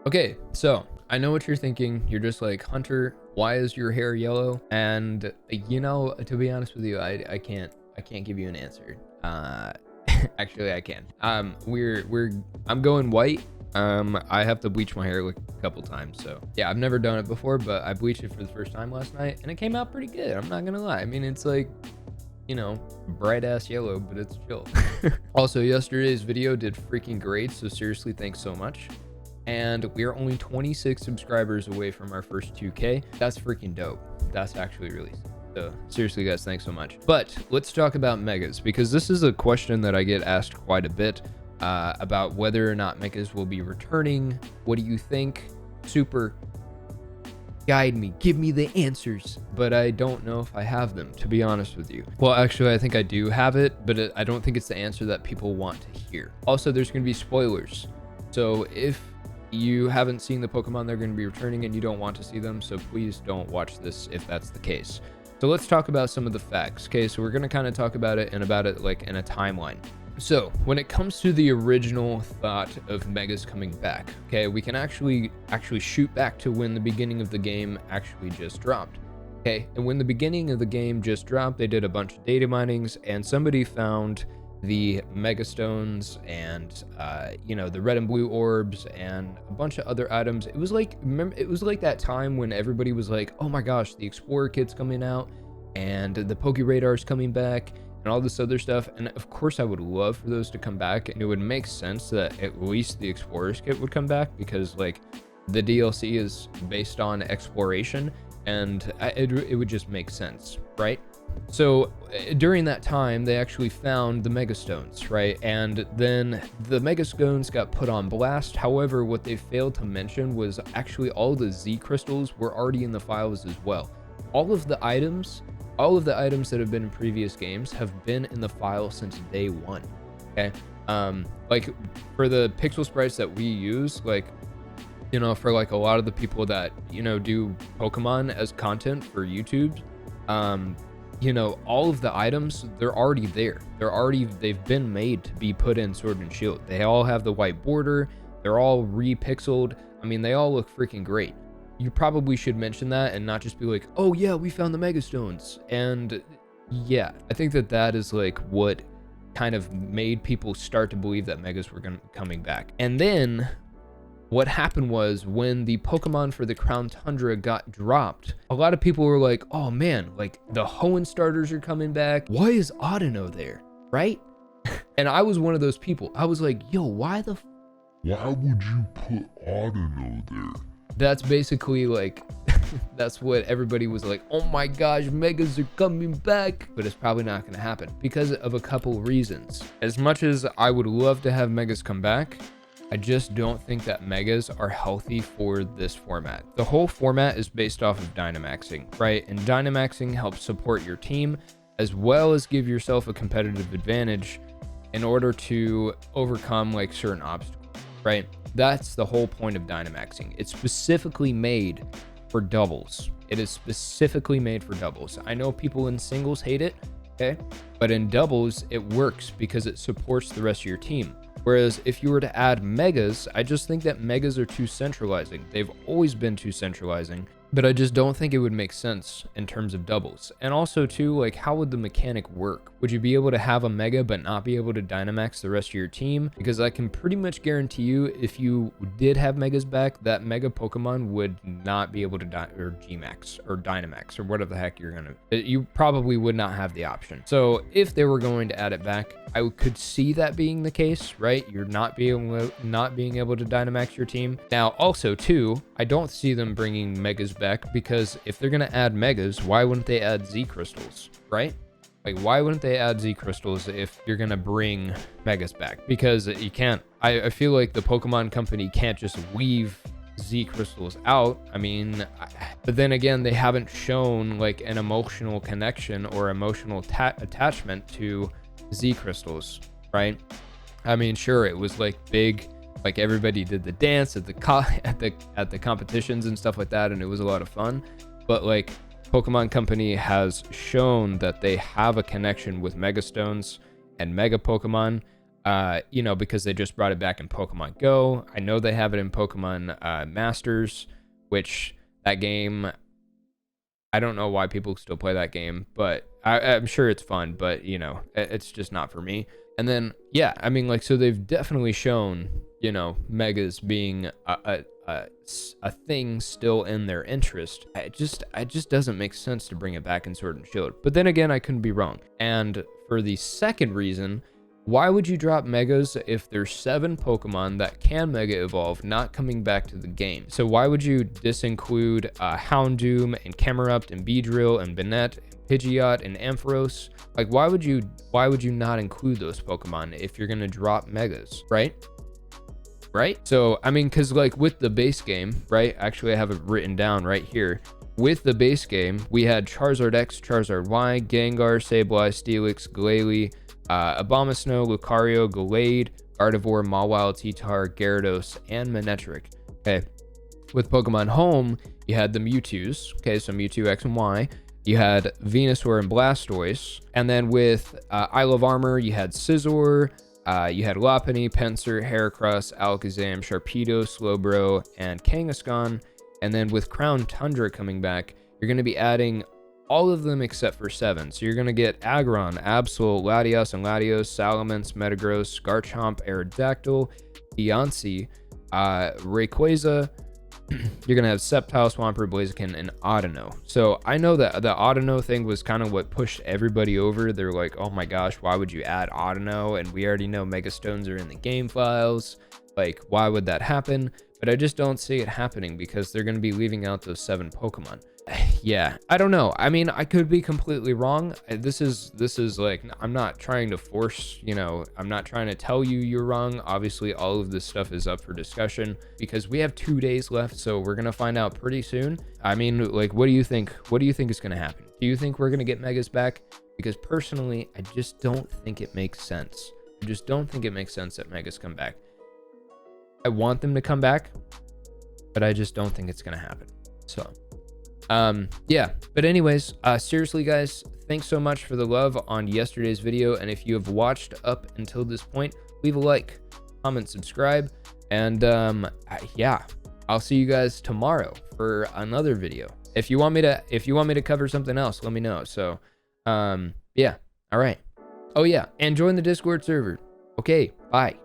Okay, so I know what you're thinking. You're just like, Hunter, why is your hair yellow? And to be honest with you, I can't give you an answer. Actually I can. I'm going white. I have to bleach my hair like a couple times, so yeah, I've never done it before, but I bleached it for the first time last night and it came out pretty good. I'm not gonna lie. I mean, it's like, bright ass yellow, but it's chill. Also, yesterday's video did freaking great, so seriously, thanks so much. And we are only 26 subscribers away from our first 2K. That's freaking dope. That's actually really sick. So seriously, guys, thanks so much. But let's talk about megas, because this is a question that I get asked quite a bit about whether or not megas will be returning. What do you think? Super, guide me, give me the answers. But I don't know if I have them, to be honest with you. Well, actually, I think I do have it, but I don't think it's the answer that people want to hear. Also, there's going to be spoilers. So if you haven't seen the Pokemon, they're going to be returning and you don't want to see them, so please don't watch this if that's the case. So let's talk about some of the facts. Okay, so we're going to kind of talk about it like in a timeline. So when it comes to the original thought of megas coming back, okay, we can actually shoot back to when the beginning of the game actually just dropped. Okay, and when the beginning of the game just dropped, they did a bunch of data minings and somebody found the mega stones and the red and blue orbs and a bunch of other items. It was like, that time when everybody was like, oh my gosh, the Explorer kit's coming out and the Poke Radar's coming back and all this other stuff. And of course I would love for those to come back, and it would make sense that at least the Explorer's kit would come back, because like the DLC is based on exploration and it would just make sense, right? So during that time, they actually found the Megastones, right? And then the Megastones got put on blast. However, what they failed to mention was actually all the Z crystals were already in the files as well. All of the items that have been in previous games have been in the file since day one. Okay, like for the pixel sprites that we use, like, for like a lot of the people that do Pokemon as content for YouTube, all of the items, they're already there. They've been made to be put in Sword and Shield. They all have the white border. They're all repixeled. I mean, they all look freaking great. You probably should mention that and not just be like, oh yeah, we found the Megastones. And yeah, I think that is like what kind of made people start to believe that megas were coming back. And then what happened was, when the Pokemon for the Crown Tundra got dropped, a lot of people were like, oh man, like the Hoenn starters are coming back. Why is Audino there, right? And I was one of those people. I was like, yo, why would you put Audino there? That's basically like, that's what everybody was like, oh my gosh, megas are coming back. But it's probably not going to happen because of a couple reasons. As much as I would love to have megas come back, I just don't think that megas are healthy for this format. The whole format is based off of Dynamaxing, right? And Dynamaxing helps support your team as well as give yourself a competitive advantage in order to overcome like certain obstacles, right? That's the whole point of Dynamaxing. It's specifically made for doubles. It is specifically made for doubles. I know people in singles hate it, okay? But in doubles, it works because it supports the rest of your team. Whereas if you were to add megas, I just think that megas are too centralizing. They've always been too centralizing, but I just don't think it would make sense in terms of doubles. And also too, like, how would the mechanic work? Would you be able to have a mega but not be able to Dynamax the rest of your team? Because I can pretty much guarantee you, if you did have megas back, that mega Pokemon would not be able to Gmax or Dynamax or whatever the heck you probably would not have the option. So if they were going to add it back, I could see that being the case, right? You're not being able to Dynamax your team. Now, also too, I don't see them bringing megas back, because if they're gonna add megas, why wouldn't they add Z crystals, right? Like, why wouldn't they add Z crystals if you're gonna bring megas back? Because you can't. I feel like the Pokemon company can't just leave Z crystals out. I mean, but then again, they haven't shown like an emotional connection or emotional attachment to Z crystals, right? I mean, sure, it was like big, like everybody did the dance at the competitions and stuff like that, and it was a lot of fun. But like, Pokemon Company has shown that they have a connection with Megastones and Mega Pokemon. you know, because they just brought it back in Pokemon Go. I know they have it in Pokemon Masters, which that game, I don't know why people still play that game, but I'm sure it's fun, but you know, it's just not for me. And then, yeah, I mean, like, so they've definitely shown, you know, megas being a thing still in their interest. It just doesn't make sense to bring it back in Sword and Shield. But then again, I couldn't be wrong. And for the second reason, why would you drop megas if there's 7 Pokemon that can mega evolve not coming back to the game? So why would you disinclude Houndoom and Camerupt and Beedrill and Banette, Pidgeot and Ampharos? Like, why would you not include those Pokemon if you're gonna drop megas, right? Right? So I mean, because like with the base game, right? Actually, I have it written down right here. With the base game, we had Charizard X, Charizard Y, Gengar, Sableye, Steelix, Glalie, Abomasnow, Lucario, Gallade, Gardevoir, Mawile, T-Tar, Gyarados, and Manectric. Okay. With Pokemon Home, you had the Mewtwo's. Okay, so Mewtwo X and Y. You had Venusaur and Blastoise. And then with Isle of Armor, you had Scizor, you had Lopunny, Pinsir, Heracross, Alakazam, Sharpedo, Slowbro, and Kangaskhan. And then with Crown Tundra coming back, you're going to be adding all of them except for 7. So you're going to get Aggron, Absol, Latios and Latios, Salamence, Metagross, Garchomp, Aerodactyl, Deontay, Rayquaza. You're going to have Sceptile, Swampert, Blaziken, and Audino. So I know that the Audino thing was kind of what pushed everybody over. They're like, oh my gosh, why would you add Audino? And we already know Mega Stones are in the game files. Like, why would that happen? But I just don't see it happening because they're going to be leaving out those 7 Pokemon. Yeah, I don't know. I mean, I could be completely wrong. This is like, I'm not trying to force, you know, I'm not trying to tell you you're wrong. Obviously, all of this stuff is up for discussion because we have 2 days left, so we're gonna find out pretty soon. I mean, like, what do you think? What do you think is gonna happen? Do you think we're gonna get megas back? Because personally, I just don't think it makes sense. I just don't think it makes sense that megas come back. I want them to come back, but I just don't think it's gonna happen. So yeah, but anyways, seriously guys, thanks so much for the love on yesterday's video. And if you have watched up until this point, leave a like, comment, subscribe, and yeah, I'll see you guys tomorrow for another video. If you want me to cover something else, let me know. So yeah, all right. Oh yeah, and join the Discord server. Okay, bye.